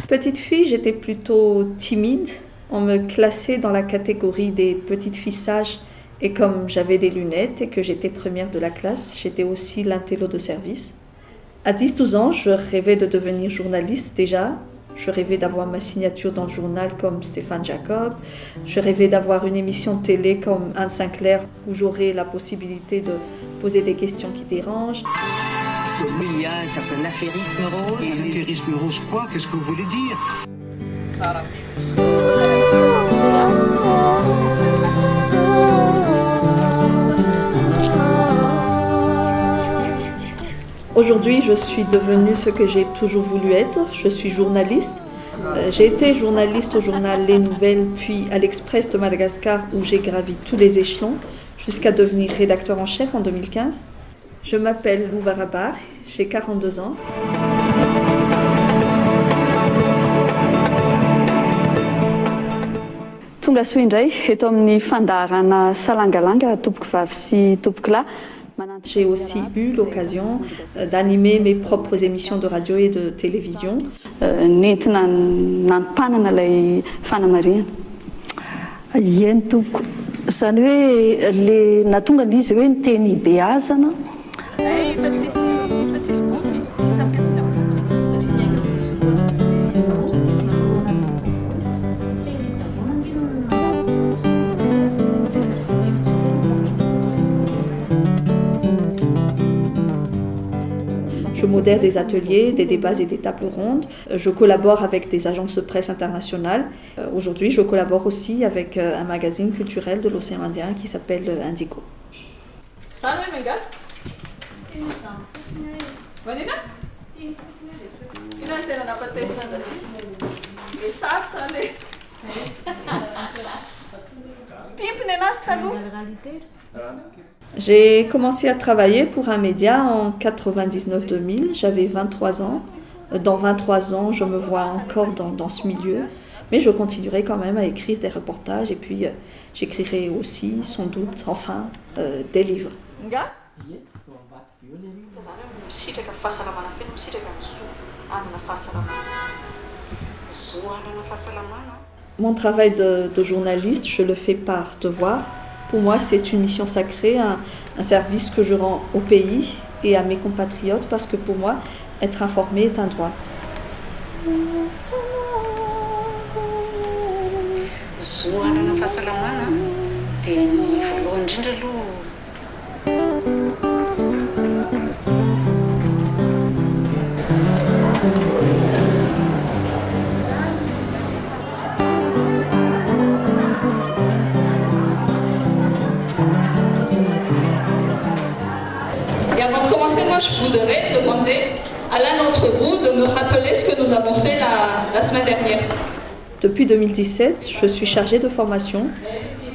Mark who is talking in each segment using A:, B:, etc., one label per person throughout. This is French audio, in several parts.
A: Petite fille, j'étais plutôt timide. On me classait dans la catégorie des petites filles sages. Et comme j'avais des lunettes et que j'étais première de la classe, j'étais aussi l'intello de service. À 10-12 ans, je rêvais de devenir journaliste déjà. Je rêvais d'avoir ma signature dans le journal comme Stéphane Jacob. Je rêvais d'avoir une émission de télé comme Anne Sinclair où j'aurais la possibilité de poser des questions qui dérangent.
B: Il y a un certain affairisme rose.
C: Et l'affairisme rose quoi? Qu'est-ce que vous voulez dire?
A: Aujourd'hui, je suis devenue ce que j'ai toujours voulu être. Je suis journaliste. J'ai été journaliste au journal Les Nouvelles, puis à l'Express de Madagascar où j'ai gravi tous les échelons jusqu'à devenir rédacteur en chef en 2015. Je m'appelle Lou Varabar, j'ai 42 ans.
D: Tonga soa indray eto amin'ny fandaharana salangalanga tompoko vavy sy tompoko lahy.
A: J'ai aussi eu l'occasion d'animer mes propres émissions de radio et de télévision.
D: Nentina nanimpanana ilay fanamariana.
E: Eny tompoko, izany hoe le natonga n'izy hoe niteny beazana.
A: Fa tsisy boky, tsisy amikasina boky. Satria miainga Je modère des ateliers, des débats et des tables rondes. Je collabore avec des agences de presse internationales. Aujourd'hui, je collabore aussi avec un magazine culturel de l'océan Indien qui s'appelle Indigo. J'ai commencé à travailler pour un média en 99-2000, j'avais 23 ans. Dans 23 ans, je me vois encore dans ce milieu, mais je continuerai quand même à écrire des reportages et puis j'écrirai aussi, sans doute, enfin, des livres. Mon travail de journaliste, je le fais par devoir. Pour moi, c'est une mission sacrée, un service que je rends au pays et à mes compatriotes parce que pour moi, être informé est un droit.
F: Et avant de commencer, moi, je voudrais demander à l'un d'entre vous de me rappeler ce que nous avons fait la semaine dernière.
A: Depuis 2017, je suis chargée de formation.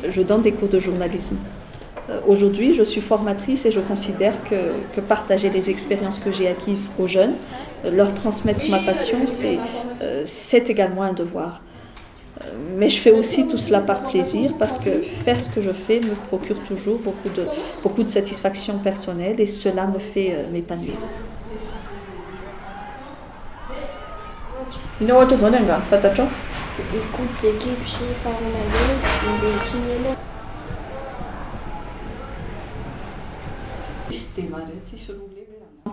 A: Je donne des cours de journalisme. Aujourd'hui, je suis formatrice et je considère que partager les expériences que j'ai acquises aux jeunes, leur transmettre ma passion, c'est également un devoir. Mais je fais aussi tout cela par plaisir parce que faire ce que je fais me procure toujours beaucoup de satisfaction personnelle et cela me fait m'épanouir.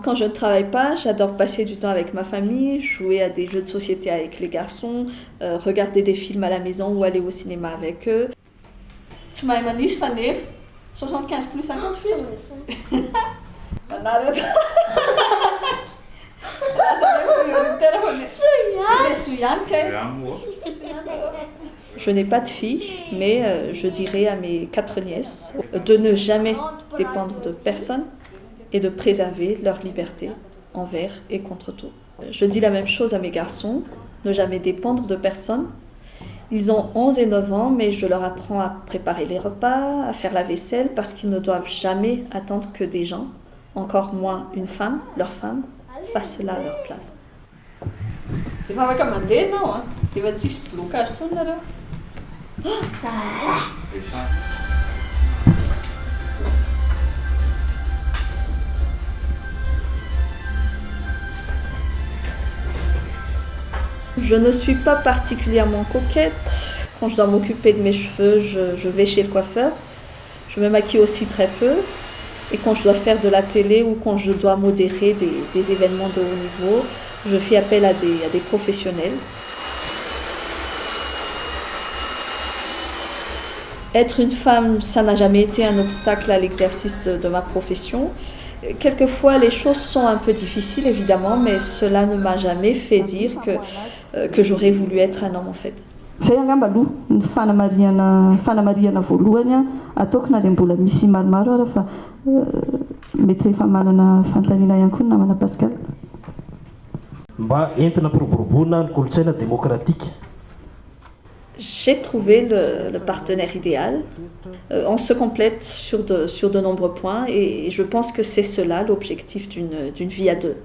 A: Quand je ne travaille pas, j'adore passer du temps avec ma famille, jouer à des jeux de société avec les garçons, regarder des films à la maison ou aller au cinéma avec eux. 75 plus 50 films. Je n'ai pas de fille, mais je dirais à mes 4 nièces de ne jamais dépendre de personne et de préserver leur liberté envers et contre tout. Je dis la même chose à mes garçons, ne jamais dépendre de personne. Ils ont 11 et 9 ans, mais je leur apprends à préparer les repas, à faire la vaisselle, parce qu'ils ne doivent jamais attendre que des gens, encore moins une femme, leur femme, fassent cela à leur place. Je ne suis pas particulièrement coquette. Quand je dois m'occuper de mes cheveux, je vais chez le coiffeur. Je me maquille aussi très peu. Et quand je dois faire de la télé ou quand je dois modérer des événements de haut niveau, je fais appel à des professionnels. Être une femme, ça n'a jamais été un obstacle à l'exercice de ma profession. Quelquefois, les choses sont un peu difficiles, évidemment, mais cela ne m'a jamais fait dire que j'aurais voulu être un homme, en fait.
G: Zay angamba aloha ny fanamariana voalohany a ataoko na dia mbola misy maromaro ara fa mety efa manana fanontaniana ihany koa ny namana Pascal.
H: Mba entina piroboroboana ny kolontsaina démocratique.
A: J'ai trouvé le partenaire idéal. On se complète sur de nombreux points et je pense que c'est cela l'objectif d'une vie à deux.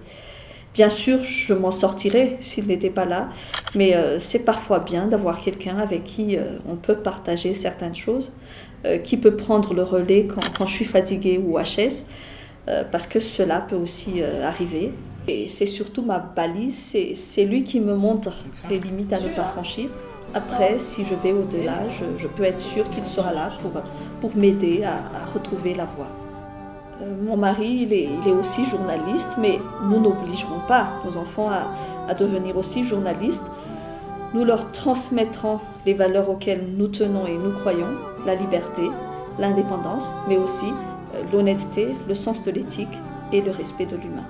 A: Bien sûr, je m'en sortirais s'il n'était pas là, mais c'est parfois bien d'avoir quelqu'un avec qui on peut partager certaines choses, qui peut prendre le relais quand je suis fatiguée ou HS, parce que cela peut aussi arriver. Et c'est surtout ma balise, c'est lui qui me montre les limites à ne pas franchir. Après, si je vais au-delà, je peux être sûre qu'il sera là pour m'aider à retrouver la voie. Mon mari, il est aussi journaliste, mais nous n'obligerons pas nos enfants à devenir aussi journalistes. Nous leur transmettrons les valeurs auxquelles nous tenons et nous croyons, la liberté, l'indépendance, mais aussi l'honnêteté, le sens de l'éthique et le respect de l'humain.